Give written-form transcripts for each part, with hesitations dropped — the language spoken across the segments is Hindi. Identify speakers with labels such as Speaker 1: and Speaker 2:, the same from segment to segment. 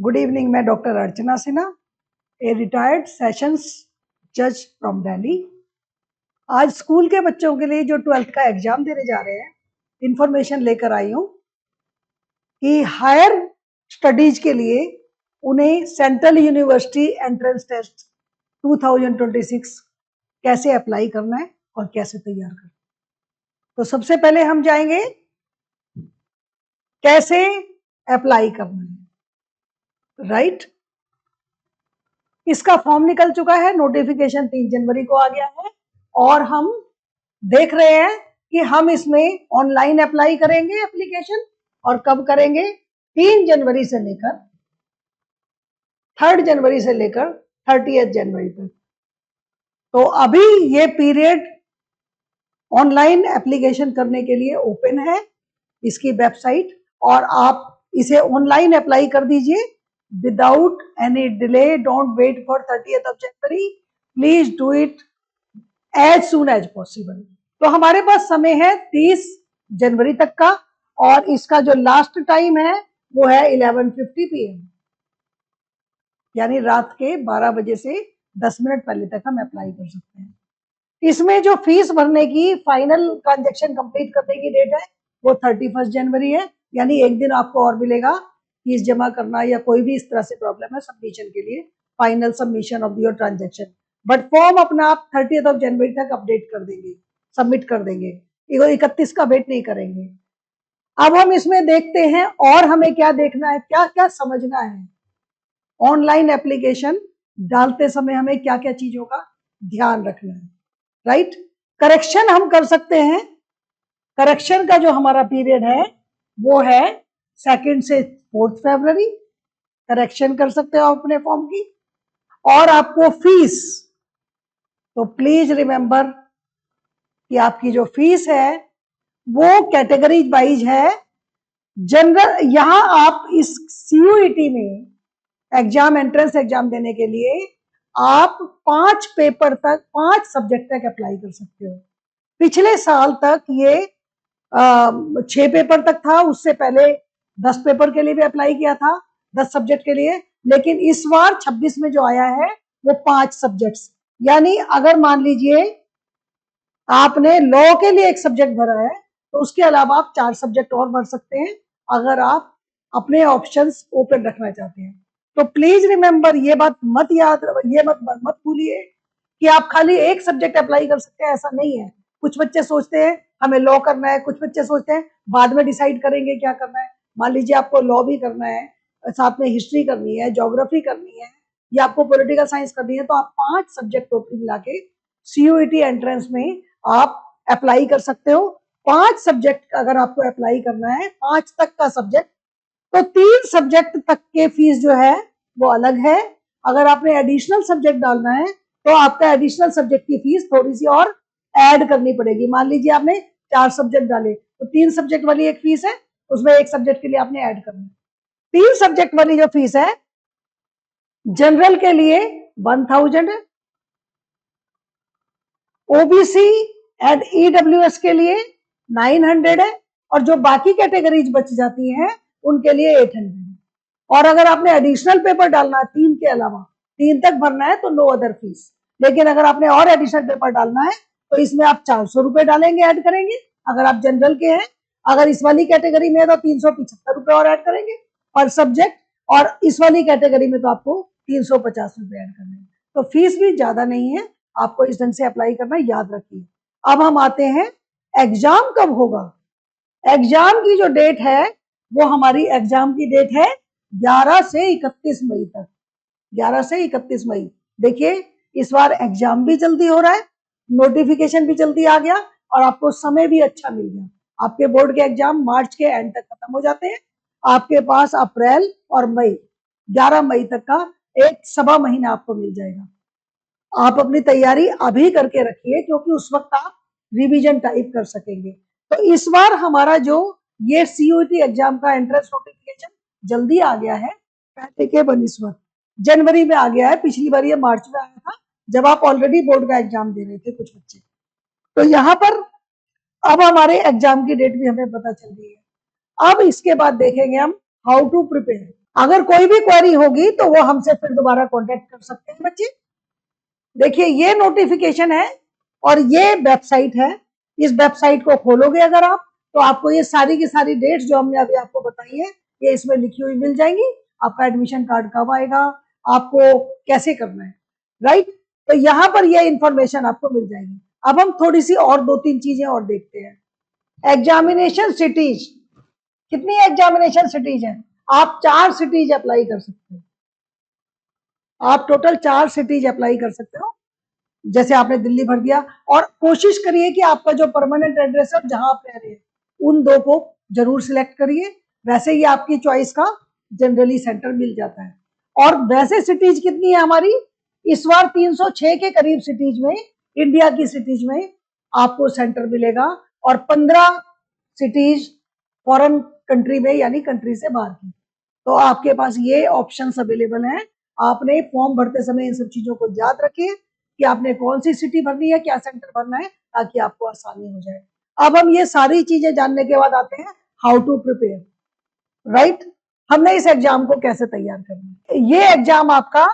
Speaker 1: Good evening. मैं doctor Archana Sinha, a retired sessions जज फ्रॉम दिल्ली। आज स्कूल के बच्चों के लिए जो 12th का एग्जाम देने जा रहे हैं, इंफॉर्मेशन लेकर आई हूँ कि हायर स्टडीज के लिए उन्हें सेंट्रल यूनिवर्सिटी एंट्रेंस टेस्ट 2026 कैसे अप्लाई करना है और कैसे तैयार करना है। तो सबसे पहले हम जाएंगे कैसे अप्लाई करना है, राइट। इसका फॉर्म निकल चुका है, नोटिफिकेशन 3 जनवरी को आ गया है और हम देख रहे हैं कि हम इसमें ऑनलाइन अप्लाई करेंगे एप्लीकेशन। और कब करेंगे? 3 जनवरी से लेकर 3 जनवरी से लेकर 30 जनवरी तक। तो अभी ये पीरियड ऑनलाइन एप्लीकेशन करने के लिए ओपन है, इसकी वेबसाइट, और आप इसे ऑनलाइन अप्लाई कर दीजिए without any delay. Don't wait for 30th of January. Please do it as soon as possible. तो हमारे पास समय है 30 जनवरी तक का, और इसका जो लास्ट टाइम है वो है 11:50 PM, यानी रात के 12 बजे से 10 मिनट पहले तक हम अप्लाई कर सकते हैं। इसमें जो फीस भरने की फाइनल ट्रांजेक्शन कंप्लीट करने की डेट है वो 31 जनवरी है, यानी एक दिन आपको और मिलेगा फीस जमा करना या कोई भी इस तरह से प्रॉब्लम है सबमिशन के लिए, final submission of your transaction. But form अपना आप 30 जनवरी तक अपडेट कर देंगे, सबमिट कर देंगे, 31 का वेट नहीं करेंगे। अब हम इसमें देखते हैं और हमें क्या देखना है, क्या क्या समझना है। ऑनलाइन एप्लीकेशन डालते समय हमें क्या क्या चीजों का ध्यान रखना है, राइट। करेक्शन हम कर सकते हैं। करेक्शन का जो हमारा पीरियड है वो है 2 से 4 फरवरी। करेक्शन कर सकते हो अपने फॉर्म की। और आपको फीस, तो प्लीज रिमेंबर कि आपकी जो फीस है वो कैटेगरी वाइज है। जनरल, यहां आप इस CUET में एग्जाम, एंट्रेंस एग्जाम देने के लिए आप 5 पेपर तक, 5 सब्जेक्ट तक अप्लाई कर सकते हो। पिछले साल तक ये 6 पेपर तक था, उससे पहले 10 पेपर के लिए भी अप्लाई किया था, 10 सब्जेक्ट के लिए। लेकिन इस बार 26 में जो आया है वो 5 सब्जेक्ट्स, यानी अगर मान लीजिए आपने लॉ के लिए 1 सब्जेक्ट भरा है तो उसके अलावा आप 4 सब्जेक्ट और भर सकते हैं, अगर आप अपने ऑप्शंस ओपन रखना चाहते हैं। तो प्लीज रिमेंबर, ये बात मत मत भूलिए कि आप खाली 1 सब्जेक्ट अप्लाई कर सकते हैं, ऐसा नहीं है। कुछ बच्चे सोचते हैं हमें लॉ करना है, कुछ बच्चे सोचते हैं बाद में डिसाइड करेंगे क्या करना है। मान लीजिए आपको लॉ भी करना है, साथ में हिस्ट्री करनी है, ज्योग्राफी करनी है, या आपको पॉलिटिकल साइंस करनी है, तो आप 5 सब्जेक्ट टोटल मिला के CUET एंट्रेंस में आप अप्लाई कर सकते हो। 5 सब्जेक्ट अगर आपको अप्लाई करना है, 5 तक का सब्जेक्ट, तो 3 सब्जेक्ट तक के फीस जो है वो अलग है। अगर आपने एडिशनल सब्जेक्ट डालना है तो आपका एडिशनल सब्जेक्ट की फीस थोड़ी सी और ऐड करनी पड़ेगी। मान लीजिए आपने 4 सब्जेक्ट डाले तो 3 सब्जेक्ट वाली एक फीस है, उसमें 1 सब्जेक्ट के लिए आपने ऐड करना है। 3 सब्जेक्ट वाली जो फीस है, जनरल के लिए 1000 है, OBC एंड EWS के लिए 900 है, और जो बाकी कैटेगरीज बच जाती हैं उनके लिए 800 है। और अगर आपने एडिशनल पेपर डालना है 3 के अलावा, 3 तक भरना है तो नो अदर फीस। लेकिन अगर आपने और एडिशनल पेपर डालना है तो इसमें आप 400 रुपए डालेंगे, ऐड करेंगे अगर आप जनरल के हैं। अगर इस वाली कैटेगरी में है तो 375 रुपए और ऐड करेंगे पर सब्जेक्ट, और इस वाली कैटेगरी में तो आपको 350 रुपए ऐड करने हैं। तो फीस भी ज्यादा नहीं है, आपको इस ढंग से अप्लाई करना, याद रखिए। अब हम आते हैं एग्जाम कब होगा। एग्जाम की जो डेट है वो हमारी एग्जाम की डेट है 11 से 31 मई तक। 11 से 31 मई। देखिए इस बार एग्जाम भी जल्दी हो रहा है, नोटिफिकेशन भी जल्दी आ गया, और आपको समय भी अच्छा मिल गया। आपके बोर्ड के एग्जाम मार्च के एंड तक खत्म हो जाते हैं। आपके पास अप्रैल और मई, 11 मई तक का एक सवा महीना आपको मिल जाएगा। आप अपनी तैयारी अभी करके रखिए, क्योंकि उस वक्त आप रिवीजन टाइप कर सकेंगे। तो इस बार हमारा जो ये CUET एग्जाम का एंट्रेंस नोटिफिकेशन जल्दी आ गया है, पहले के बनिस्बत जनवरी में आ गया है। पिछली बार ये मार्च में आया था जब आप ऑलरेडी बोर्ड का एग्जाम दे रहे थे कुछ बच्चे। तो यहाँ पर अब हमारे एग्जाम की डेट भी हमें पता चल गई है। अब इसके बाद देखेंगे हम हाउ टू प्रिपेयर। अगर कोई भी क्वेरी होगी तो वो हमसे फिर दोबारा कांटेक्ट कर सकते हैं बच्चे। देखिए ये नोटिफिकेशन है और ये वेबसाइट है। इस वेबसाइट को खोलोगे अगर आप, तो आपको ये सारी की सारी डेट्स जो हमने अभी आपको बताई है ये इसमें लिखी हुई मिल जाएंगी। आपका एडमिशन कार्ड कब आएगा, आपको कैसे करना है, राइट। तो यहाँ पर ये इंफॉर्मेशन आपको मिल जाएगी। अब हम थोड़ी सी और 2-3 चीजें और देखते हैं। एग्जामिनेशन सिटीज, कितनी एग्जामिनेशन सिटीज हैं? आप 4 सिटीज अप्लाई कर सकते हो। आप टोटल 4 सिटीज अप्लाई कर सकते हो। जैसे आपने दिल्ली भर दिया, और कोशिश करिए कि आपका जो परमानेंट एड्रेस है जहां आप रह रहे हैं उन 2 को जरूर सिलेक्ट करिए। वैसे ही आपकी चॉइस का जनरली सेंटर मिल जाता है। और वैसे सिटीज कितनी है हमारी इस बार? 306 के करीब सिटीज में, इंडिया की सिटीज में आपको सेंटर मिलेगा, और 15 सिटीज फॉरेन कंट्री में, यानी कंट्री से बाहर की। तो आपके पास ये ऑप्शंस अवेलेबल हैं। आपने फॉर्म भरते समय इन सब चीजों को याद रखिए कि आपने कौन सी सिटी भरनी है, क्या सेंटर भरना है, ताकि आपको आसानी हो जाए। अब हम ये सारी चीजें जानने के बाद आते हैं हाउ टू प्रिपेयर, राइट। हमने इस एग्जाम को कैसे तैयार करना है। ये एग्जाम आपका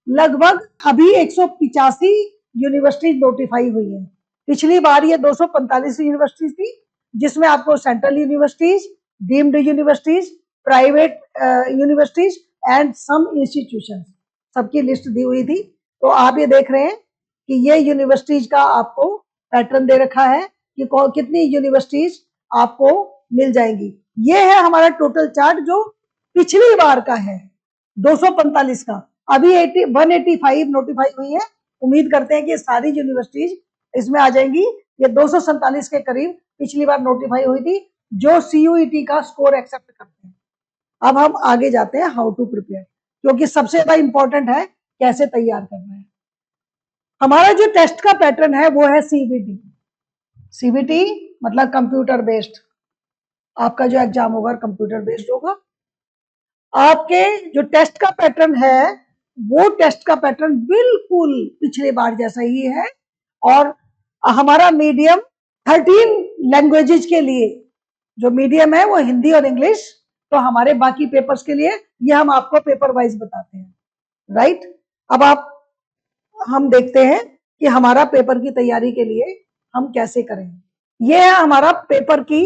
Speaker 1: लगभग अभी 185 यूनिवर्सिटी नोटिफाई हुई है। पिछली बार ये 245 यूनिवर्सिटीज थी, जिसमें आपको central universities, deemed universities, private universities and some institution, सबकी लिस्ट दी हुई थी। तो आप ये देख रहे हैं कि ये यूनिवर्सिटीज का आपको पैटर्न दे रखा है कि कितनी यूनिवर्सिटीज आपको मिल जाएंगी। ये है हमारा टोटल चार्ट जो पिछली बार का है 245 का। अभी 185 नोटिफाई हुई है। उम्मीद करते हैं कि सारी यूनिवर्सिटीज इसमें आ जाएंगी। ये 247 के करीब पिछली बार नोटिफाई हुई थी जो CUET का स्कोर एक्सेप्ट करते हैं। अब हम आगे जाते हैं हाउ टू प्रिपेयर, क्योंकि सबसे ज्यादा इंपॉर्टेंट है कैसे तैयार करना है। हमारा जो टेस्ट का पैटर्न है वो है CBT। CBT मतलब कंप्यूटर बेस्ड। आपका जो एग्जाम होगा कंप्यूटर बेस्ड होगा। आपके जो टेस्ट का पैटर्न है वो टेस्ट का पैटर्न बिल्कुल पिछले बार जैसा ही है। और हमारा मीडियम 13 लैंग्वेजेज के लिए जो मीडियम है वो हिंदी और इंग्लिश। तो हमारे बाकी पेपर्स के लिए ये हम आपको पेपर वाइज बताते हैं, राइट। अब हम देखते हैं कि हमारा पेपर की तैयारी के लिए हम कैसे करें। ये है हमारा पेपर की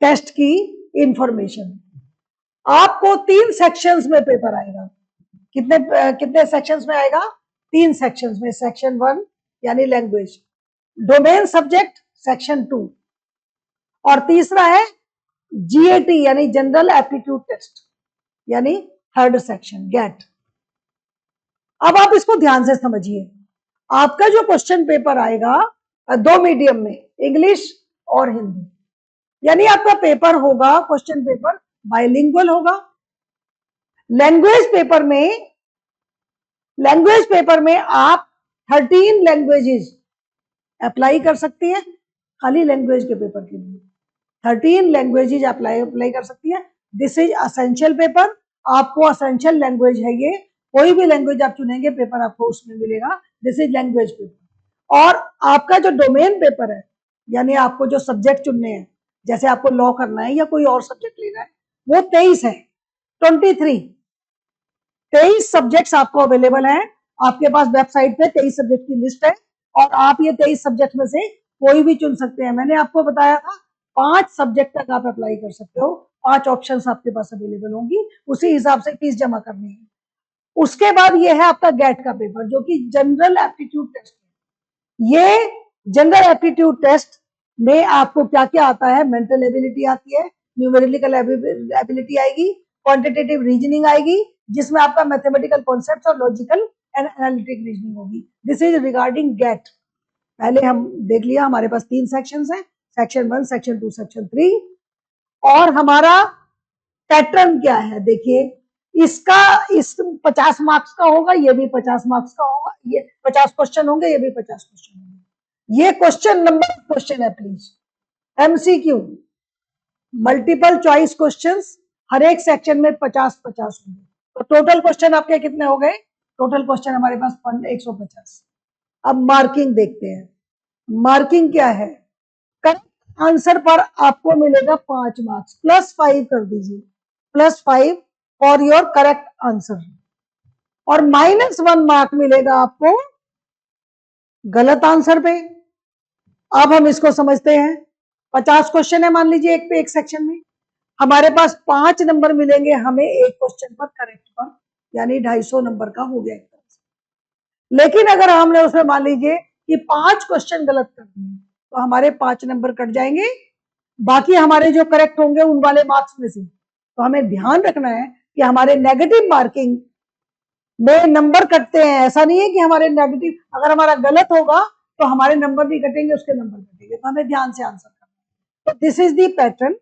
Speaker 1: टेस्ट की इंफॉर्मेशन। आपको 3 सेक्शंस में पेपर आएगा। कितने कितने सेक्शंस में आएगा? 3 सेक्शंस में। सेक्शन 1 यानी लैंग्वेज, डोमेन सब्जेक्ट सेक्शन 2, और तीसरा है GAT यानी जनरल एप्टीट्यूड टेस्ट, यानी थर्ड सेक्शन गेट। अब आप इसको ध्यान से समझिए। आपका जो क्वेश्चन पेपर आएगा 2 मीडियम में, इंग्लिश और हिंदी, यानी आपका पेपर होगा, क्वेश्चन पेपर बाइलिंगुअल होगा। लैंग्वेज पेपर में आप 13 लैंग्वेजेस अप्लाई कर सकती हैं। खाली लैंग्वेज के पेपर के लिए 13 लैंग्वेजेस अप्लाई कर सकती है। This is essential paper. आपको असेंशियल लैंग्वेज है ये, कोई भी लैंग्वेज आप चुनेंगे पेपर आपको उसमें मिलेगा। This is language paper. और आपका जो डोमेन पेपर है, यानी आपको जो सब्जेक्ट चुनने हैं, जैसे आपको लॉ करना है या कोई और सब्जेक्ट लेना है, वो 23 है। 23 सब्जेक्ट्स आपको अवेलेबल हैं। आपके पास वेबसाइट पे 23 सब्जेक्ट की लिस्ट है, और आप ये 23 सब्जेक्ट में से कोई भी चुन सकते हैं। मैंने आपको बताया था 5 सब्जेक्ट तक आप अप्लाई कर सकते हो। 5 ऑप्शंस आपके पास अवेलेबल होंगी, उसी हिसाब से फीस जमा करनी है। उसके बाद ये है आपका गेट का पेपर, जो कि जनरल एप्टीट्यूड टेस्ट है। ये जनरल एप्टीट्यूड टेस्ट में आपको क्या क्या आता है? मेंटल एबिलिटी आती है, न्यूमेरिकल एबिलिटी आएगी, क्वांटिटेटिव रीजनिंग आएगी, जिसमें आपका मैथमेटिकल कॉन्सेप्ट और लॉजिकल एंड एनालिटिक रीजनिंग होगी। This is regarding GATE. पहले हम देख लिया, हमारे पास 3 सेक्शंस हैं, सेक्शन 1, सेक्शन 2, सेक्शन 3। और हमारा पैटर्न क्या है देखिए, इसका इस 50 मार्क्स का होगा, ये भी 50 मार्क्स का होगा। ये 50 क्वेश्चन होंगे, ये भी 50 क्वेश्चन होंगे। ये क्वेश्चन नंबर क्वेश्चन है please. MCQ multiple choice questions, हर एक सेक्शन में 50-50 होंगे। तो टोटल क्वेश्चन आपके कितने हो गए? टोटल क्वेश्चन हमारे पास 150। अब मार्किंग देखते हैं। मार्किंग क्या है? करेक्ट आंसर पर आपको मिलेगा 5 मार्क्स, +5 कर दीजिए, +5 फॉर योर करेक्ट आंसर, और -1 मार्क मिलेगा आपको गलत आंसर पे। अब हम इसको समझते हैं। 50 क्वेश्चन है मान लीजिए एक पे, एक सेक्शन में, हमारे पास 5 नंबर मिलेंगे हमें एक क्वेश्चन पर करेक्ट पर, यानी 250 नंबर का हो गया एक तरह से। लेकिन अगर हमने उसमें मान लीजिए कि 5 क्वेश्चन गलत कर दिए तो हमारे 5 नंबर कट जाएंगे, बाकी हमारे जो करेक्ट होंगे उन वाले मार्क्स में से। तो हमें ध्यान रखना है कि हमारे नेगेटिव मार्किंग में नंबर कटते हैं। ऐसा नहीं है कि हमारे नेगेटिव, अगर हमारा गलत होगा तो हमारे नंबर भी कटेंगे, उसके नंबर कटेंगे। तो हमें ध्यान से आंसर करना है। तो दिस इज दी पैटर्न।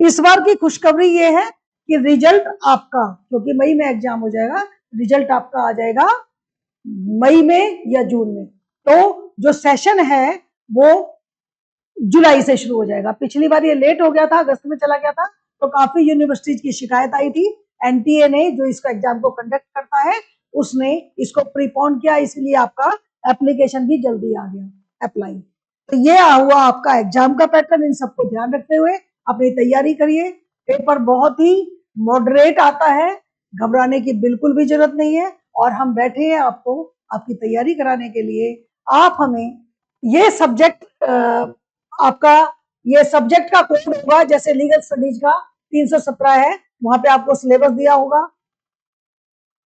Speaker 1: इस बार की खुशखबरी ये है कि रिजल्ट आपका, क्योंकि मई में एग्जाम हो जाएगा, रिजल्ट आपका आ जाएगा मई में या जून में। तो जो सेशन है वो जुलाई से शुरू हो जाएगा। पिछली बार ये लेट हो गया था, अगस्त में चला गया था, तो काफी यूनिवर्सिटीज की शिकायत आई थी। एनटीए ने, जो इसका एग्जाम को कंडक्ट करता है, उसने इसको प्रीपोन किया, इसलिए आपका एप्लीकेशन भी जल्दी आ गया, अप्लाई। तो ये हुआ आपका एग्जाम का पैटर्न। इन सबको ध्यान रखते हुए अपनी तैयारी करिए। पेपर बहुत ही मॉडरेट आता है, घबराने की बिल्कुल भी जरूरत नहीं है, और हम बैठे हैं आपको आपकी तैयारी कराने के लिए। आप हमें ये सब्जेक्ट, आपका ये सब्जेक्ट का कोड होगा, जैसे लीगल स्टडीज का 317 है, वहां पे आपको सिलेबस दिया होगा,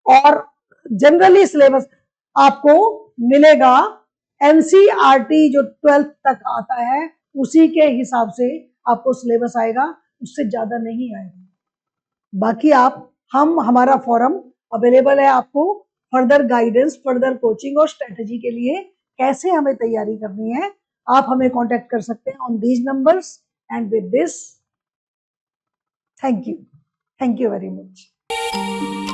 Speaker 1: और जनरली सिलेबस आपको मिलेगा एनसीईआरटी जो 12th तक आता है उसी के हिसाब से आपको सिलेबस आएगा, उससे ज्यादा नहीं आएगा। बाकी हमारा फोरम अवेलेबल है आपको फर्दर गाइडेंस, फर्दर कोचिंग और स्ट्रेटजी के लिए। कैसे हमें तैयारी करनी है आप हमें कांटेक्ट कर सकते हैं on these numbers. And with this, thank you very much.